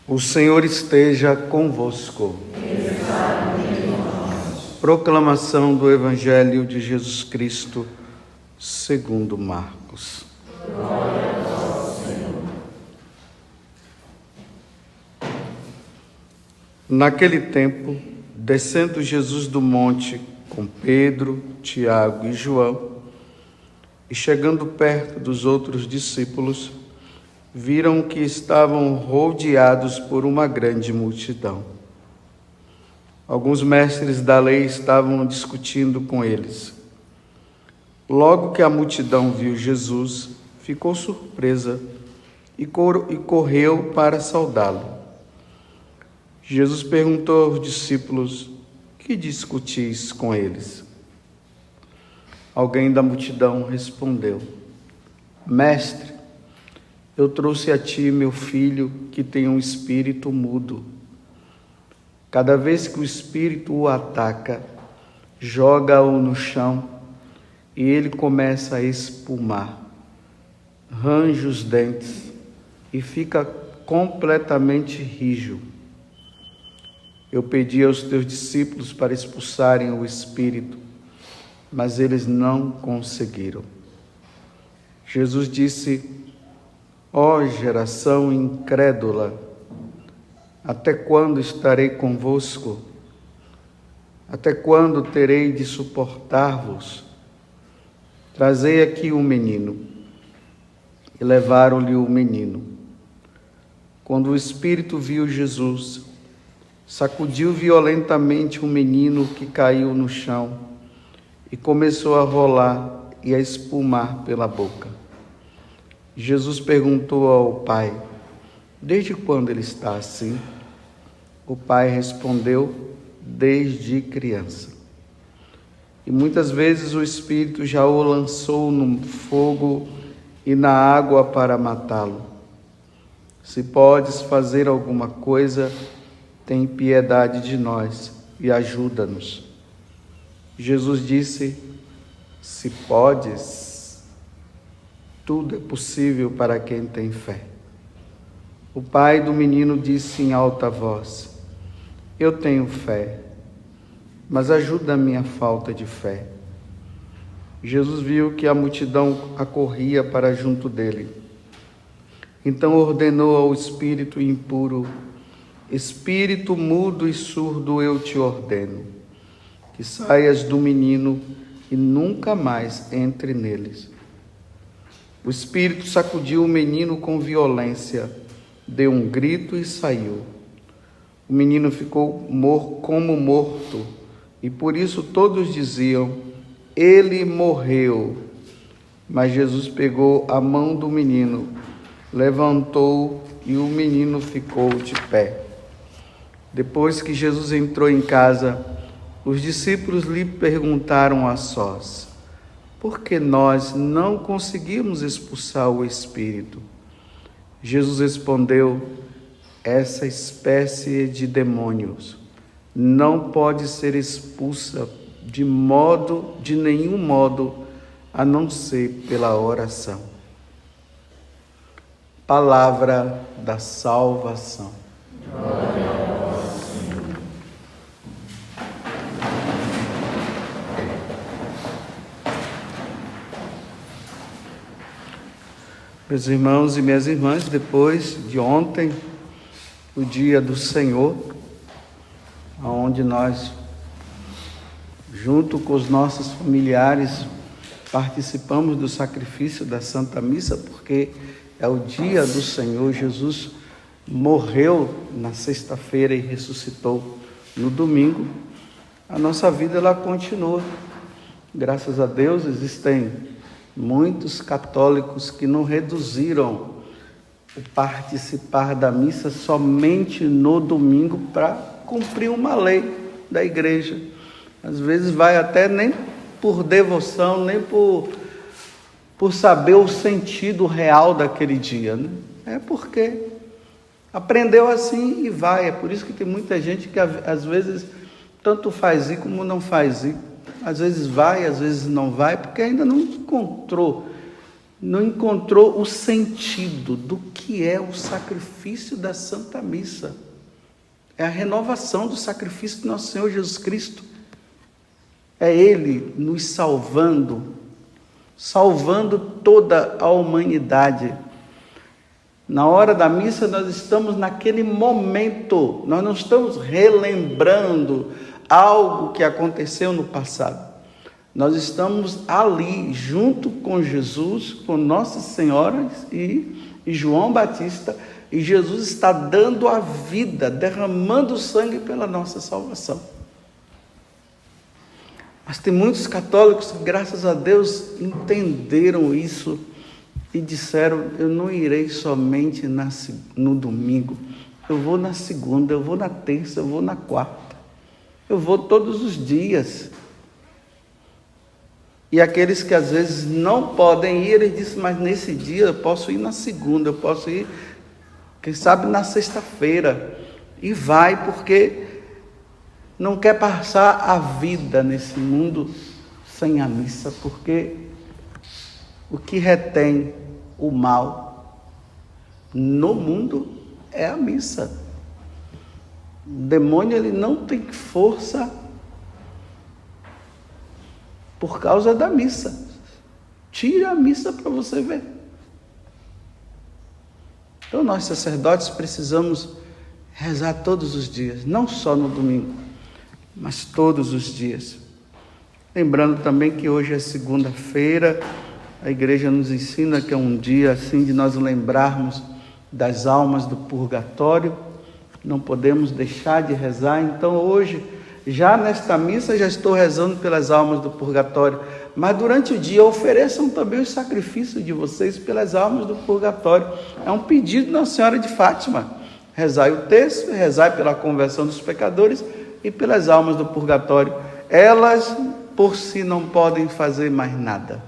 O Senhor esteja convosco. Proclamação do Evangelho de Jesus Cristo, segundo Marcos. Glória a vós, Senhor. Naquele tempo, descendo Jesus do monte com Pedro, Tiago e João, e chegando perto dos outros discípulos, viram que estavam rodeados por uma grande multidão. Alguns mestres da lei estavam discutindo com eles. Logo que a multidão viu Jesus, ficou surpresa e correu para saudá-lo. Jesus perguntou aos discípulos: "Que discutis com eles?" Alguém da multidão respondeu: "Mestre, eu trouxe a ti meu filho que tem um espírito mudo. Cada vez que o espírito o ataca, joga-o no chão e ele começa a espumar, range os dentes e fica completamente rijo. Eu pedi aos teus discípulos para expulsarem o espírito, mas eles não conseguiram." Jesus disse: "Ó geração incrédula, até quando estarei convosco? Até quando terei de suportar-vos? Trazei aqui o menino." E levaram-lhe o menino. Quando o espírito viu Jesus, sacudiu violentamente o menino, que caiu no chão e começou a rolar e a espumar pela boca. Jesus perguntou ao pai: "Desde quando ele está assim?" O pai respondeu: "Desde criança. E muitas vezes o espírito já o lançou no fogo e na água para matá-lo. Se podes fazer alguma coisa, tem piedade de nós e ajuda-nos." Jesus disse: "Se podes, tudo é possível para quem tem fé." O pai do menino disse em alta voz: "Eu tenho fé, mas ajuda a minha falta de fé." Jesus viu que a multidão acorria para junto dele. Então ordenou ao espírito impuro: "Espírito mudo e surdo, eu te ordeno, que saias do menino e nunca mais entre neles." O espírito sacudiu o menino com violência, deu um grito e saiu. O menino ficou como morto, e por isso todos diziam: "Ele morreu." Mas Jesus pegou a mão do menino, levantou-o e o menino ficou de pé. Depois que Jesus entrou em casa, os discípulos lhe perguntaram a sós: "Por que nós não conseguimos expulsar o espírito?" Jesus respondeu: "Essa espécie de demônios não pode ser expulsa de nenhum modo, a não ser pela oração." Palavra da salvação. Glória a vós, Senhor. Meus irmãos e minhas irmãs, depois de ontem, o dia do Senhor, onde nós, junto com os nossos familiares, participamos do sacrifício da Santa Missa, porque é o dia do Senhor. Jesus morreu na sexta-feira e ressuscitou no domingo. A nossa vida, ela continua. Graças a Deus, existem muitos católicos que não reduziram o participar da missa somente no domingo para cumprir uma lei da igreja. Às vezes vai até nem por devoção, nem por saber o sentido real daquele dia, né? É porque aprendeu assim e vai. É por isso que tem muita gente que às vezes tanto faz ir como não faz ir. Às vezes vai, às vezes não vai, porque ainda não encontrou não encontrou o sentido do que é o sacrifício da Santa Missa. É a renovação do sacrifício de nosso Senhor Jesus Cristo. É Ele nos salvando toda a humanidade. Na hora da missa, nós estamos naquele momento, nós não estamos relembrando algo que aconteceu no passado. Nós estamos ali, junto com Jesus, com Nossa Senhora e João Batista, e Jesus está dando a vida, derramando o sangue pela nossa salvação. Mas tem muitos católicos que, graças a Deus, entenderam isso e disseram: eu não irei somente no domingo, eu vou na segunda, eu vou na terça, eu vou na quarta, eu vou todos os dias. E aqueles que às vezes não podem ir, eles dizem: mas nesse dia eu posso ir na segunda, eu posso ir, quem sabe, na sexta-feira. E vai, porque não quer passar a vida nesse mundo sem a missa, porque o que retém o mal no mundo é a missa. O demônio, ele não tem força por causa da missa. Tira a missa para você ver. Então nós, sacerdotes, precisamos rezar todos os dias, não só no domingo, mas todos os dias. Lembrando também que hoje é segunda-feira, a igreja nos ensina que é um dia assim de nós lembrarmos das almas do purgatório. Não podemos deixar de rezar. Então hoje, já nesta missa, já estou rezando pelas almas do purgatório, mas durante o dia ofereçam também os sacrifícios de vocês pelas almas do purgatório. É um pedido de Nossa Senhora de Fátima: rezai o terço, rezai pela conversão dos pecadores e pelas almas do purgatório. Elas por si não podem fazer mais nada.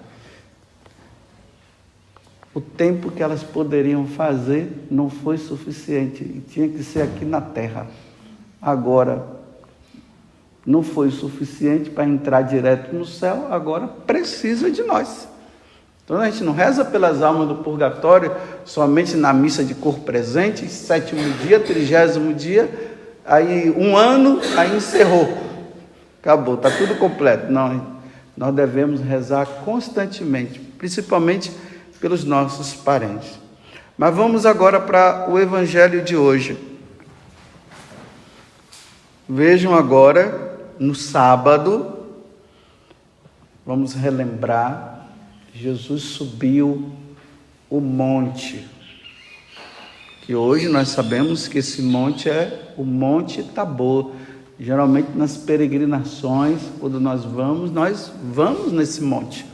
O tempo que elas poderiam fazer não foi suficiente e tinha que ser aqui na terra. Agora não foi suficiente para entrar direto no céu, agora precisa de nós. Então a gente não reza pelas almas do purgatório somente na missa de corpo presente, 7º dia, 30º dia, aí 1 ano, aí encerrou, acabou, está tudo completo. Não, nós devemos rezar constantemente, principalmente pelos nossos parentes. Mas vamos agora para o evangelho de hoje. Vejam agora, no sábado, vamos relembrar, Jesus subiu o monte, que hoje nós sabemos que esse monte é o Monte Tabor. Geralmente nas peregrinações, quando nós vamos nesse monte.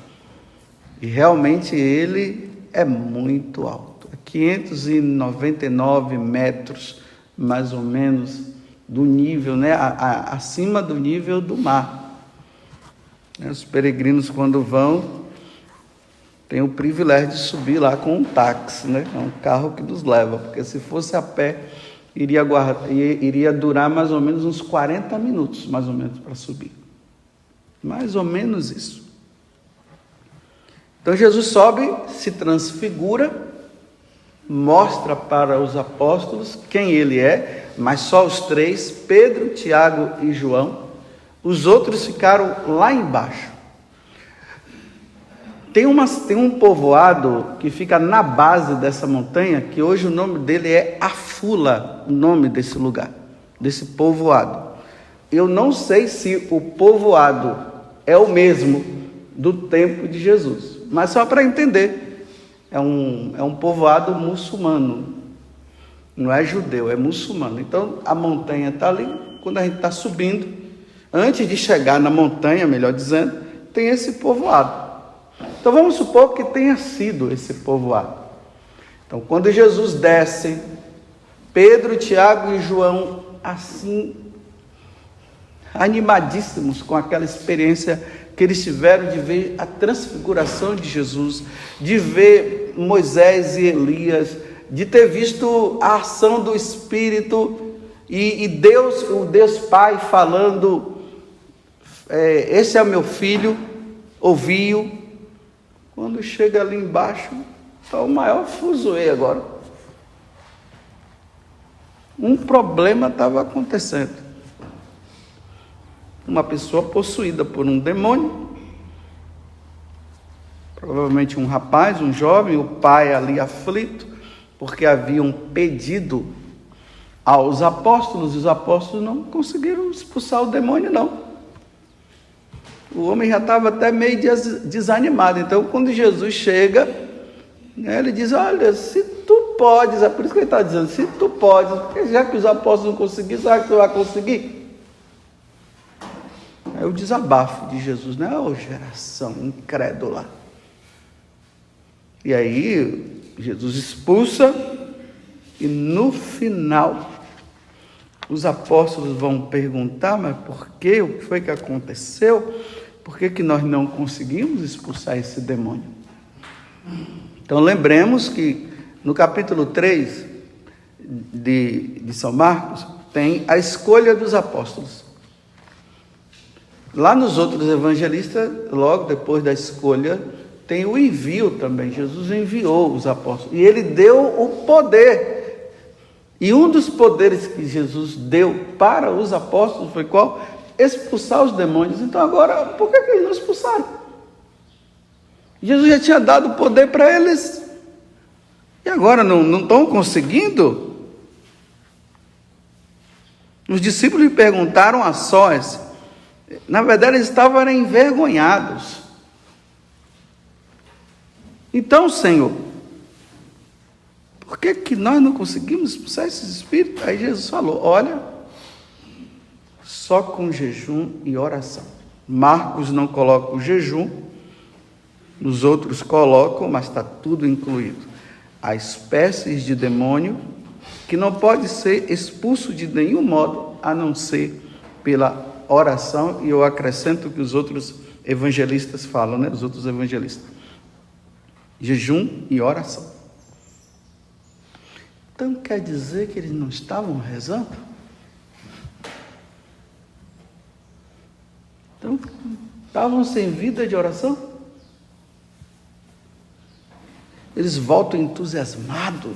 E realmente ele é muito alto, 599 metros, mais ou menos, do nível, né? Acima do nível do mar. Os peregrinos, quando vão, têm o privilégio de subir lá com um táxi, né? É um carro que nos leva, porque se fosse a pé, iria durar mais ou menos uns 40 minutos, mais ou menos, para subir. Mais ou menos isso. Então Jesus sobe, se transfigura, mostra para os apóstolos quem ele é, mas só os 3, Pedro, Tiago e João. Os outros ficaram lá embaixo. Tem um povoado que fica na base dessa montanha, que hoje o nome dele é Afula, o nome desse lugar, desse povoado. Eu não sei se o povoado é o mesmo do tempo de Jesus, mas só para entender, é um povoado muçulmano, não é judeu, é muçulmano. Então a montanha está ali, quando a gente está subindo, antes de chegar na montanha, melhor dizendo, tem esse povoado. Então vamos supor que tenha sido esse povoado. Então quando Jesus desce, Pedro, Tiago e João, assim, animadíssimos com aquela experiência que eles tiveram de ver a transfiguração de Jesus, de ver Moisés e Elias, de ter visto a ação do Espírito e Deus, o Deus Pai falando, esse é o meu filho, ouvi-o. Quando chega ali embaixo, está o maior fuzuê agora. Um problema estava acontecendo. Uma pessoa possuída por um demônio, provavelmente um rapaz, um jovem, o pai ali aflito, porque haviam pedido aos apóstolos, e os apóstolos não conseguiram expulsar o demônio, não. O homem já estava até meio desanimado. Então, quando Jesus chega, ele diz: olha, se tu podes, é por isso que ele está dizendo, se tu podes, porque já que os apóstolos não conseguiram, será que tu vai conseguir? É o desabafo de Jesus, né? Ô geração incrédula. E aí, Jesus expulsa, e no final, os apóstolos vão perguntar: mas por quê? O que foi que aconteceu? Por que nós não conseguimos expulsar esse demônio? Então, lembremos que no capítulo 3 de São Marcos, tem a escolha dos apóstolos. Lá nos outros evangelistas, logo depois da escolha, tem o envio também. Jesus enviou os apóstolos e ele deu o poder. E um dos poderes que Jesus deu para os apóstolos foi qual? Expulsar os demônios. Então agora, por que eles não expulsaram? Jesus já tinha dado o poder para eles. E agora não estão conseguindo? Os discípulos lhe perguntaram a sós. Na verdade, eles estavam envergonhados. Então, Senhor, por que nós não conseguimos expulsar esses espíritos? Aí Jesus falou: olha, só com jejum e oração. Marcos não coloca o jejum, os outros colocam, mas está tudo incluído. Há espécies de demônio que não pode ser expulso de nenhum modo, a não ser pela oração, e eu acrescento que os outros evangelistas falam, né? Os outros evangelistas. Jejum e oração. Então quer dizer que eles não estavam rezando? Então estavam sem vida de oração? Eles voltam entusiasmados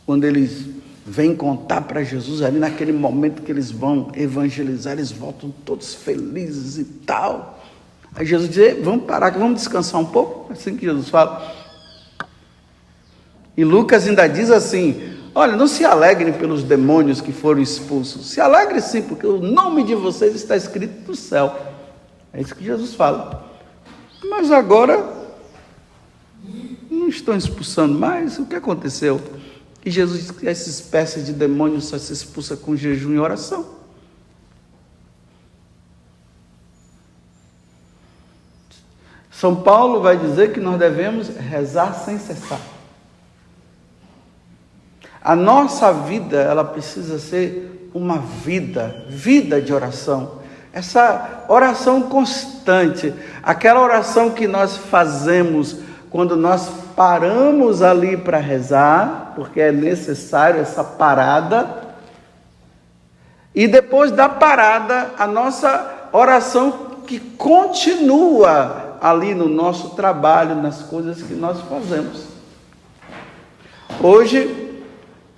quando eles vêm contar para Jesus ali naquele momento que eles vão evangelizar, eles voltam todos felizes e tal. Aí Jesus diz: vamos parar aqui, vamos descansar um pouco. É assim que Jesus fala. E Lucas ainda diz assim: olha, não se alegrem pelos demônios que foram expulsos. Se alegre sim, porque o nome de vocês está escrito no céu. É isso que Jesus fala. Mas agora não estão expulsando mais. O que aconteceu? E Jesus diz que essa espécie de demônio só se expulsa com jejum e oração. São Paulo vai dizer que nós devemos rezar sem cessar. A nossa vida, ela precisa ser uma vida de oração. Essa oração constante, aquela oração que nós fazemos quando nós paramos ali para rezar, porque é necessário essa parada, e depois da parada, a nossa oração que continua ali no nosso trabalho, nas coisas que nós fazemos. Hoje,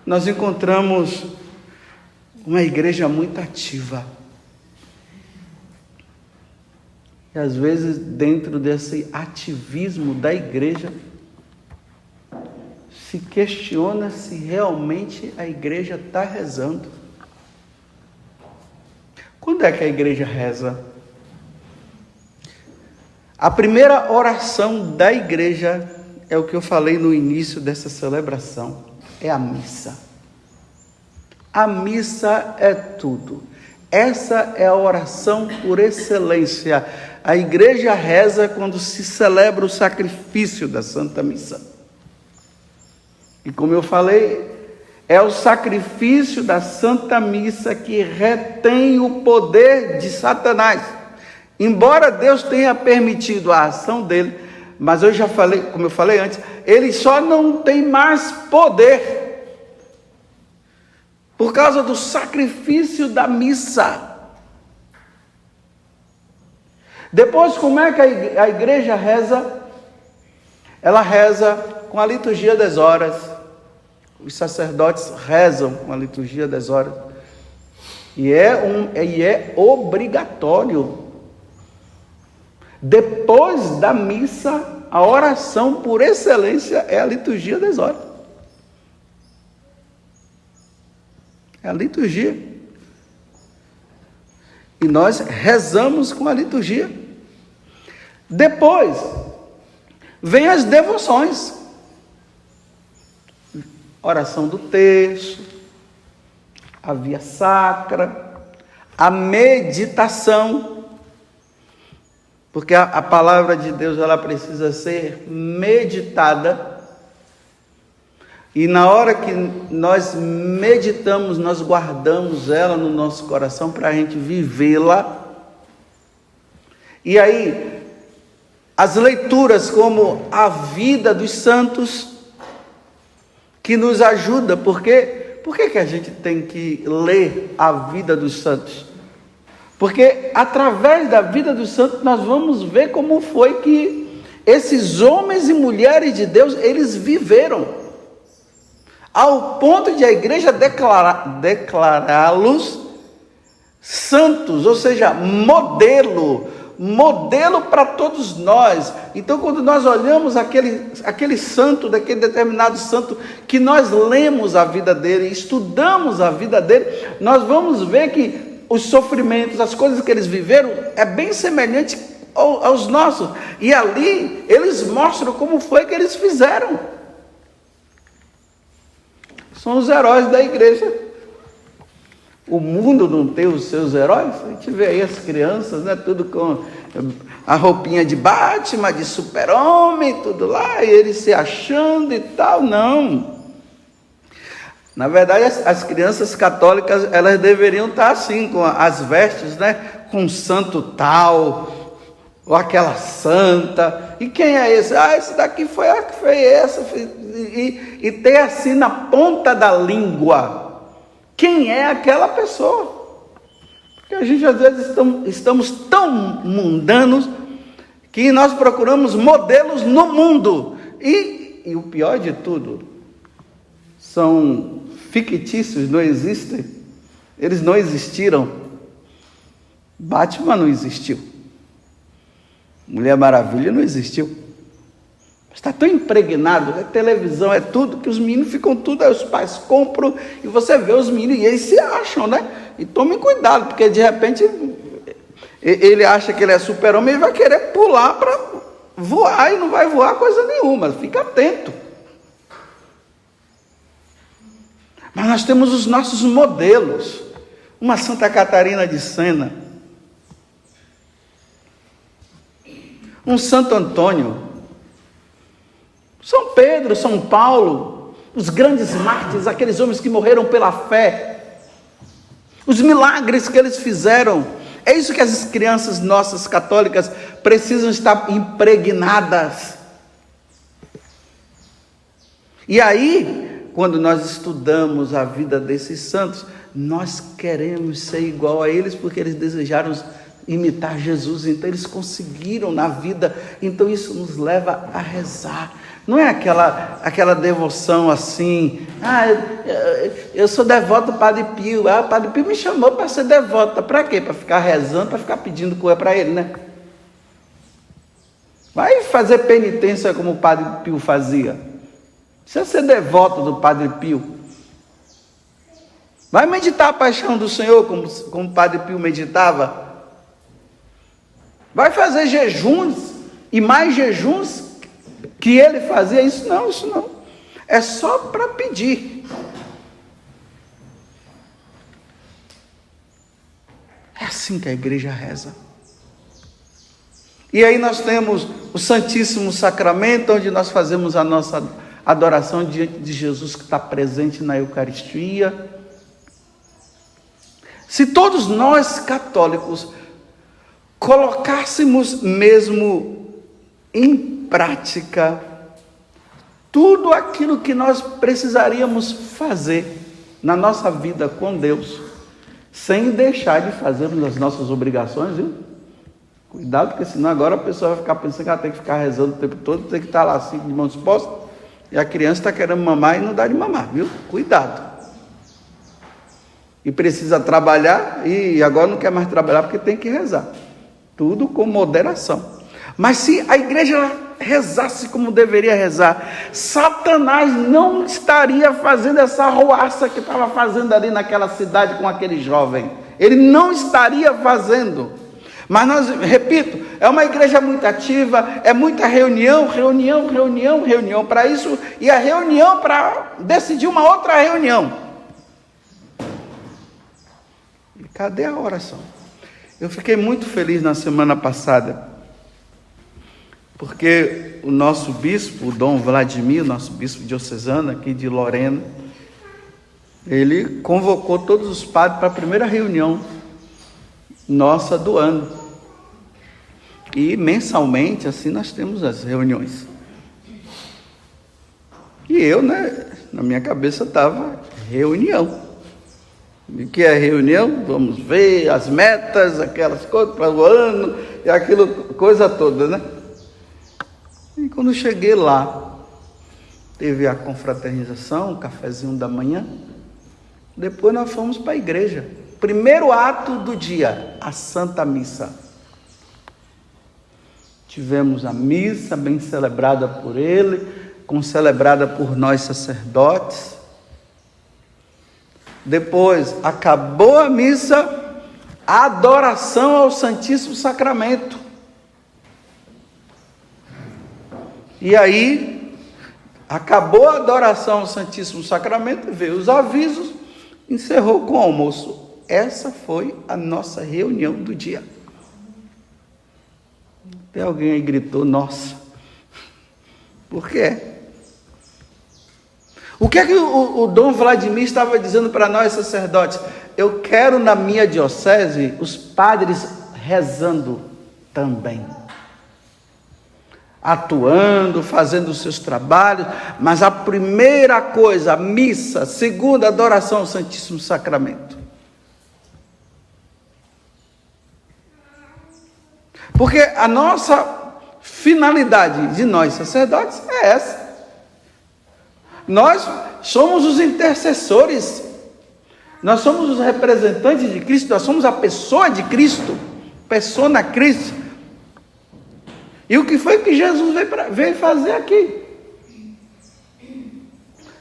nós encontramos uma igreja muito ativa. E às vezes, dentro desse ativismo da igreja, se questiona se realmente a igreja está rezando. Quando é que a igreja reza? A primeira oração da igreja é o que eu falei no início dessa celebração, é a missa. A missa é tudo. Essa é a oração por excelência. A igreja reza quando se celebra o sacrifício da Santa Missa. E como eu falei, é o sacrifício da Santa Missa que retém o poder de Satanás. Embora Deus tenha permitido a ação dele, mas eu já falei, como eu falei antes, ele só não tem mais poder por causa do sacrifício da missa. Depois, como é que a igreja reza? ela reza com a liturgia das horas. Os sacerdotes rezam com a liturgia das horas. E é obrigatório. Depois da missa, a oração por excelência é a liturgia das horas. É a liturgia. E nós rezamos com a liturgia. Depois, vem as devoções. Oração do terço, a via sacra, a meditação. Porque a palavra de Deus, ela precisa ser meditada. E na hora que nós meditamos, nós guardamos ela no nosso coração para a gente vivê-la. E aí, as leituras como a vida dos santos, que nos ajuda. Por que a gente tem que ler a vida dos santos? Porque através da vida dos santos nós vamos ver como foi que esses homens e mulheres de Deus, eles viveram, ao ponto de a igreja declará-los santos, ou seja, modelo para todos nós. Então, quando nós olhamos aquele santo, daquele determinado santo, que nós lemos a vida dele, estudamos a vida dele, nós vamos ver que os sofrimentos, as coisas que eles viveram, é bem semelhante aos nossos. E ali, eles mostram como foi que eles fizeram. São os heróis da igreja. O mundo não tem os seus heróis? A gente vê aí as crianças, né, tudo com a roupinha de Batman, de super-homem, tudo lá, e eles se achando e tal. Não. Na verdade, as crianças católicas, elas deveriam estar assim, com as vestes, né, com um santo tal, ou aquela santa. E quem é esse? Esse daqui foi a que fez essa. E ter assim na ponta da língua quem é aquela pessoa. Porque a gente às vezes estamos tão mundanos que nós procuramos modelos no mundo. E o pior de tudo, são fictícios, não existem. Eles não existiram. Batman não existiu. Mulher Maravilha não existiu. Está tão impregnado, televisão, é tudo, que os meninos ficam tudo, aí os pais compram, e você vê os meninos, e eles se acham, né? E tomem cuidado, porque de repente ele acha que ele é super-homem e vai querer pular para voar, e não vai voar coisa nenhuma, fica atento. Mas nós temos os nossos modelos, uma Santa Catarina de Sena, um Santo Antônio, São Pedro, São Paulo, os grandes mártires, aqueles homens que morreram pela fé, os milagres que eles fizeram. É isso que as crianças nossas católicas precisam estar impregnadas. E aí, quando nós estudamos a vida desses santos, nós queremos ser igual a eles, porque eles desejaram imitar Jesus, então eles conseguiram na vida. Então isso nos leva a rezar. Não é aquela devoção assim, eu sou devoto do Padre Pio, o Padre Pio me chamou para ser devota. Para quê? Para ficar rezando, para ficar pedindo coisa para ele, né? Vai fazer penitência como o Padre Pio fazia. Precisa ser devoto do Padre Pio. Vai meditar a paixão do Senhor como o Padre Pio meditava. Vai fazer jejuns e mais jejuns que ele fazia. Isso não. É só para pedir. É assim que a igreja reza. E aí nós temos o Santíssimo Sacramento, onde nós fazemos a nossa adoração diante de Jesus, que está presente na Eucaristia. Se todos nós católicos colocássemos mesmo em prática tudo aquilo que nós precisaríamos fazer na nossa vida com Deus, sem deixar de fazermos as nossas obrigações, viu? Cuidado, porque senão agora a pessoa vai ficar pensando que ela tem que ficar rezando o tempo todo, tem que estar lá assim, de mãos postas, e a criança está querendo mamar e não dá de mamar, viu? Cuidado. E precisa trabalhar, e agora não quer mais trabalhar porque tem que rezar. Tudo com moderação. Mas se a igreja rezasse como deveria rezar, Satanás não estaria fazendo essa arruaça que estava fazendo ali naquela cidade com aquele jovem. Ele não estaria fazendo. Mas nós, repito, é uma igreja muito ativa, é muita reunião para isso, e a reunião para decidir uma outra reunião. E cadê a oração? Eu fiquei muito feliz na semana passada, porque o nosso bispo, o Dom Vladimir, nosso bispo diocesano aqui de Lorena, ele convocou todos os padres para a primeira reunião nossa do ano. E mensalmente, assim, nós temos as reuniões. E eu, na minha cabeça estava reunião. E o que é reunião? Vamos ver as metas, aquelas coisas para o ano, e aquilo, coisa toda, né? E quando eu cheguei lá, teve a confraternização, o cafezinho da manhã. Depois nós fomos para a igreja. Primeiro ato do dia, a Santa Missa. Tivemos a missa bem celebrada por ele, concelebrada por nós sacerdotes. Depois, acabou a missa, a adoração ao Santíssimo Sacramento. E aí, acabou a adoração ao Santíssimo Sacramento, veio os avisos, encerrou com o almoço. Essa foi a nossa reunião do dia. Até alguém aí gritou, nossa, por quê? O que é que o Dom Vladimir estava dizendo para nós sacerdotes? Eu quero na minha diocese os padres rezando também. Atuando, fazendo os seus trabalhos, mas a primeira coisa, a missa, segunda, adoração ao Santíssimo Sacramento. Porque a nossa finalidade de nós sacerdotes é essa. Nós somos os intercessores, nós somos os representantes de Cristo, nós somos a pessoa de Cristo, persona Cristo. E o que foi que Jesus veio fazer aqui?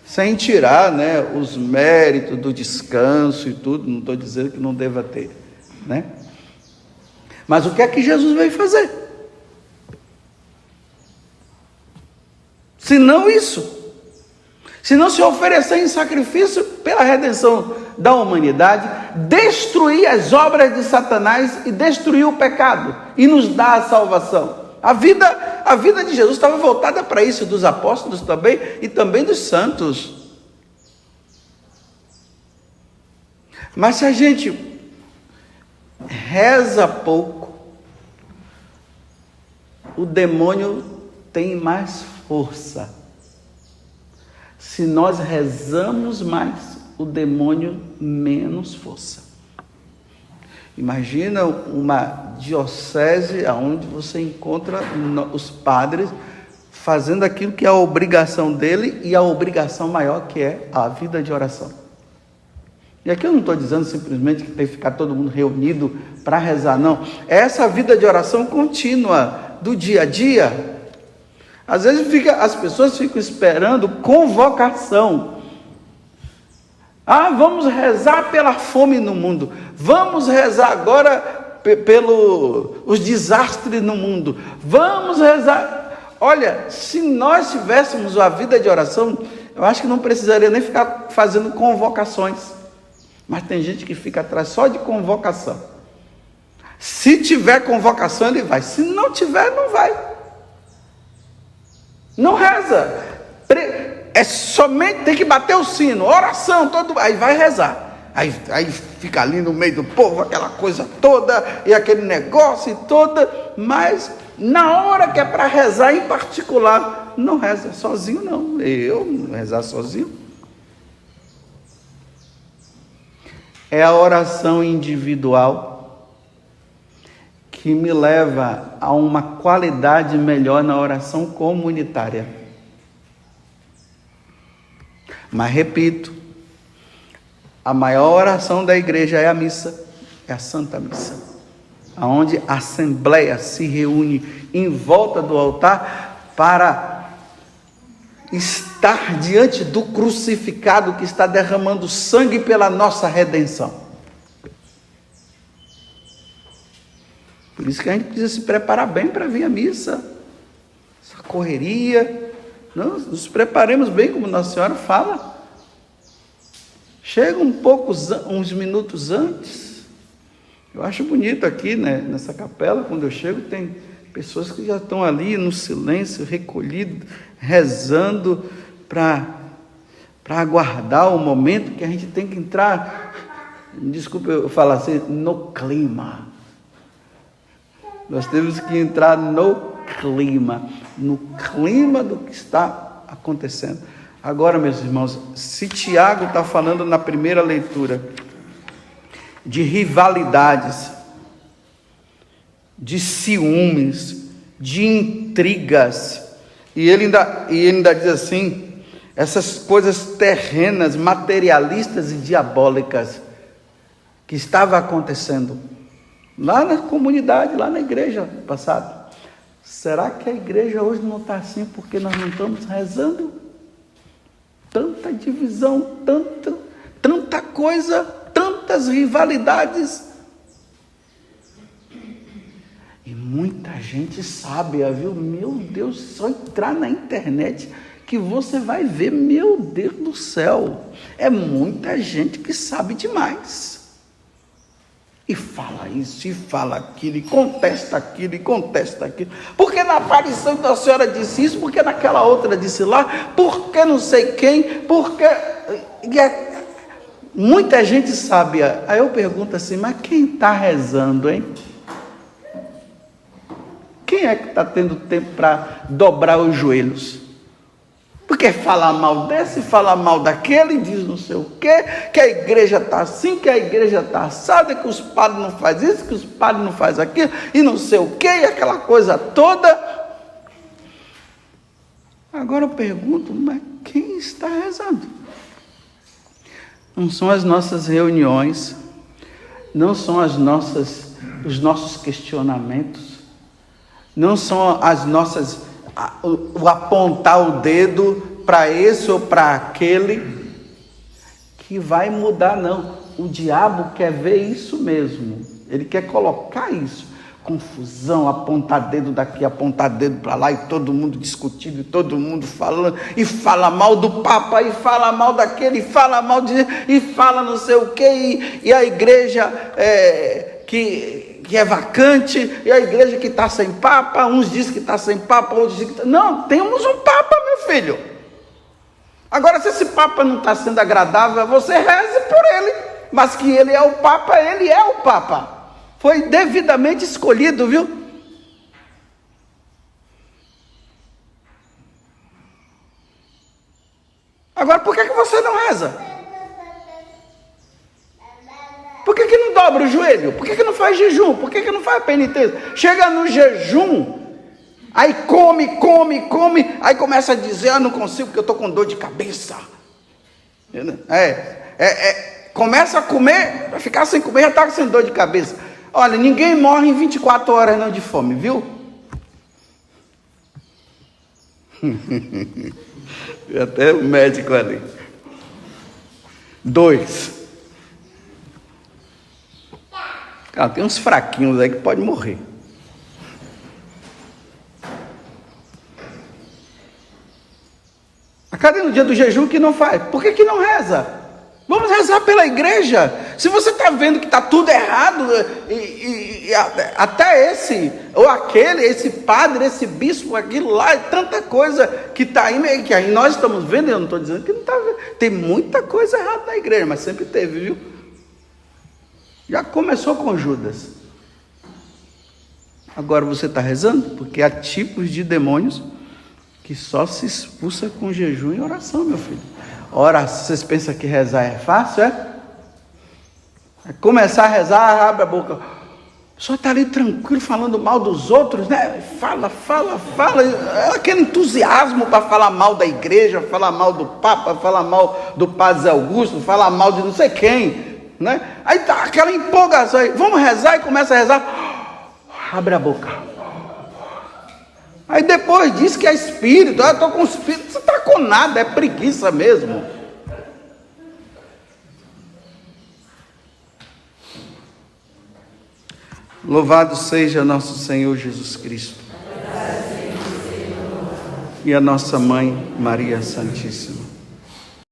Sem tirar, os méritos do descanso e tudo, não estou dizendo que não deva ter, Mas o que é que Jesus veio fazer? Se não isso, se não se oferecer em sacrifício pela redenção da humanidade, destruir as obras de Satanás e destruir o pecado e nos dar a salvação. A vida de Jesus estava voltada para isso, dos apóstolos também e também dos santos. Mas se a gente reza pouco, o demônio tem mais força. Se nós rezamos mais, o demônio menos força. Imagina uma diocese onde você encontra os padres fazendo aquilo que é a obrigação dele e a obrigação maior que é a vida de oração. E aqui eu não estou dizendo simplesmente que tem que ficar todo mundo reunido para rezar, não. É essa vida de oração contínua, do dia a dia. Às vezes as pessoas ficam esperando convocação. Vamos rezar pela fome no mundo. Vamos rezar agora pelos desastres no mundo. Vamos rezar. Olha, se nós tivéssemos a vida de oração, eu acho que não precisaria nem ficar fazendo convocações. Mas tem gente que fica atrás só de convocação. Se tiver convocação, ele vai. Se não tiver, não vai. Não reza. É somente, tem que bater o sino, oração, aí vai rezar. Aí fica ali no meio do povo, aquela coisa toda, e aquele negócio e toda, mas na hora que é para rezar em particular, não reza sozinho não. Eu não rezar sozinho. É a oração individual que me leva a uma qualidade melhor na oração comunitária. Mas repito, a maior oração da igreja é a missa, é a Santa Missa, onde a assembleia se reúne em volta do altar para estar diante do crucificado que está derramando sangue pela nossa redenção. Por isso que a gente precisa se preparar bem para vir à missa. Essa correria, nos preparemos bem, como Nossa Senhora fala. Chega uns minutos antes. Eu acho bonito aqui, né, nessa capela, quando eu chego, tem pessoas que já estão ali no silêncio, recolhido, rezando para aguardar o momento que a gente tem que entrar, desculpa eu falar assim, no clima. Nós temos que entrar no clima do que está acontecendo. Agora, meus irmãos, se Tiago está falando na primeira leitura de rivalidades, de ciúmes, de intrigas, e ele ainda diz assim, essas coisas terrenas, materialistas e diabólicas que estavam acontecendo lá na comunidade, lá na igreja passada. Será que a igreja hoje não está assim porque nós não estamos rezando? Tanta divisão, tanta coisa, tantas rivalidades. E muita gente sábia, viu? Meu Deus, só entrar na internet que você vai ver, meu Deus do céu. É muita gente que sabe demais. E fala isso, e fala aquilo, e contesta aquilo, e contesta aquilo. Porque na aparição da Senhora disse isso, porque naquela outra disse lá, porque não sei quem, porque... Muita gente sabe. Aí eu pergunto assim, mas quem está rezando, hein? Quem é que está tendo tempo para dobrar os joelhos? Porque fala mal desse, fala mal daquele, diz não sei o quê, que a igreja está assim, que a igreja está assada, que os padres não fazem isso, que os padres não fazem aquilo, e não sei o quê, e aquela coisa toda. Agora eu pergunto, mas quem está rezando? Não são as nossas reuniões, não são os nossos questionamentos, não são as nossas... o apontar o dedo para esse ou para aquele que vai mudar, não. O diabo quer ver isso mesmo, ele quer colocar isso, confusão, apontar dedo daqui, apontar dedo para lá, e todo mundo discutindo, e todo mundo falando, e fala mal do Papa, e fala mal daquele, e fala mal e fala não sei o que, e a igreja que é vacante, e a igreja que está sem Papa, uns dizem que está sem Papa, outros dizem que está... Não, temos um Papa, meu filho. Agora, se esse Papa não está sendo agradável, você reze por ele, mas que ele é o Papa, ele é o Papa. Foi devidamente escolhido, viu? Agora, por que você não reza? Por que não dobra o joelho? Por que não faz jejum? Por que não faz penitência? Chega no jejum, aí come, aí começa a dizer, não consigo porque eu estou com dor de cabeça. Começa a comer, para ficar sem comer, já está sem dor de cabeça. Olha, ninguém morre em 24 horas não de fome, viu? Até o médico ali. 2. Cara, tem uns fraquinhos aí que podem morrer. Cadê no dia do jejum que não faz? Por que não reza? Vamos rezar pela igreja. Se você está vendo que está tudo errado, e até esse, ou aquele, esse padre, esse bispo, aquilo lá, tanta coisa que está aí, que aí nós estamos vendo, eu não estou dizendo que não está vendo. Tem muita coisa errada na igreja, mas sempre teve, viu? Já começou com Judas. Agora você está rezando? Porque há tipos de demônios que só se expulsa com jejum e oração, meu filho. Ora, vocês pensam que rezar é fácil, é? Começar a rezar, abre a boca. A pessoa está ali tranquilo, falando mal dos outros, né? Fala. Aquele entusiasmo para falar mal da igreja, falar mal do Papa, falar mal do Padre Augusto, falar mal de não sei quem, né? Aí tá aquela empolgação aí, vamos rezar, e começa a rezar, abre a boca. Aí depois diz que é espírito, eu estou com espírito, você está com nada, é preguiça mesmo. Louvado seja nosso Senhor Jesus Cristo e a nossa Mãe Maria Santíssima.